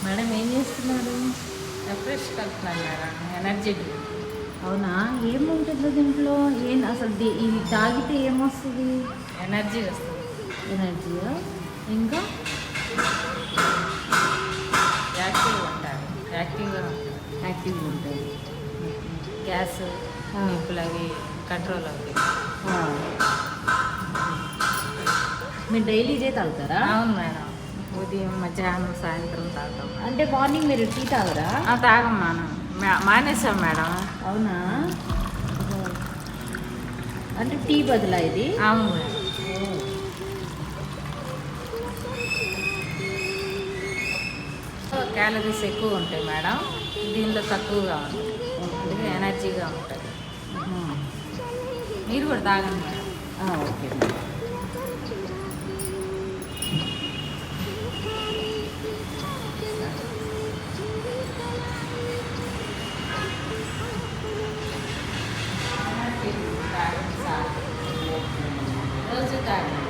Madam ఏం చేస్తున్నారు? Fresh కలుపుతున్నాను మేడం, ఎనర్జీ డ్రింక్. అవునా, ఏముంటుందో దీంట్లో? ఏం అసలు ఇది తాగితే ఏమొస్తుంది? ఎనర్జీ వస్తుంది. ఎనర్జీయా? ఇంకా యాక్టివ్గా ఉంటారు, యాక్టివ్గా ఉంటారు. యాక్టివ్గా ఉంటుంది. గ్యాస్ ఆ. నిప్పులు అవి కంట్రోల్ అవుతాయి. ఆ. మీరు డైలీ ఇదే తాగుతారా? అవును మేడం, ఉదయం మధ్యాహ్నం సాయంత్రం తాగుతాం. అంటే మార్నింగ్ మీరు టీ తాగరా? తాగం మనం, మానేసాం మేడం. అవునా? ఓహో. అంటే టీ బదులా ఇది? అవును మేడం. క్యాలరీస్ ఎక్కువ ఉంటాయి మేడం, దీనిలో తక్కువగా ఉంటుంది, అందుకే ఎనర్జీగా ఉంటుంది. ఆహా. మీరు కూడా తాగండి మేడం. ఓకే. రోజు తాగండి.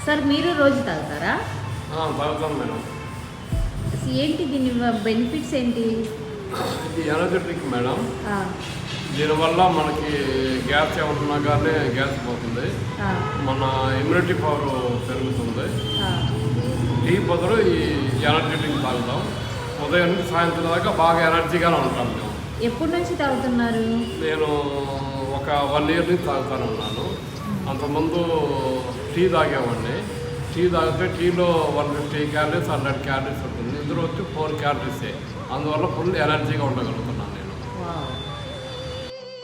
సార్ మీరు రోజు తాగుతారా? తాగుతాం మేడం. అసలు ఏంటి దీని బెనిఫిట్స్ ఏంటి? ఇది ఎనర్జీ డ్రింక్ మేడం. ఆ, దీనివల్ల మనకి గ్యాస్ ఏమన్నా కానీ గ్యాస్ పోతుంది, ఆ, మన ఇమ్యూనిటీ పవర్ పెరుగుతుంది. ఆ. టీ బదులు ఈ ఎనర్జీ డ్రింక్ తాగుతాం. ఉదయం నుంచి సాయంత్రం దాకా బాగా ఎనర్జీగానే ఉంటాం మేము. ఎప్పటి నుంచి తాగుతున్నారు? నేను ఒక 1 year నుంచి తాగుతాను ఉన్నాను. అంతకుముందు టీ తాగేవాడిని. టీ తాగితే టీలో 150 క్యాలరీస్ 100 క్యాలరీస్ ఉంటుంది, ఇందులో వచ్చి 4 క్యాలరీసే. అందువల్ల ఫుల్ ఎనర్జీగా ఉండగలుగుతున్నాను.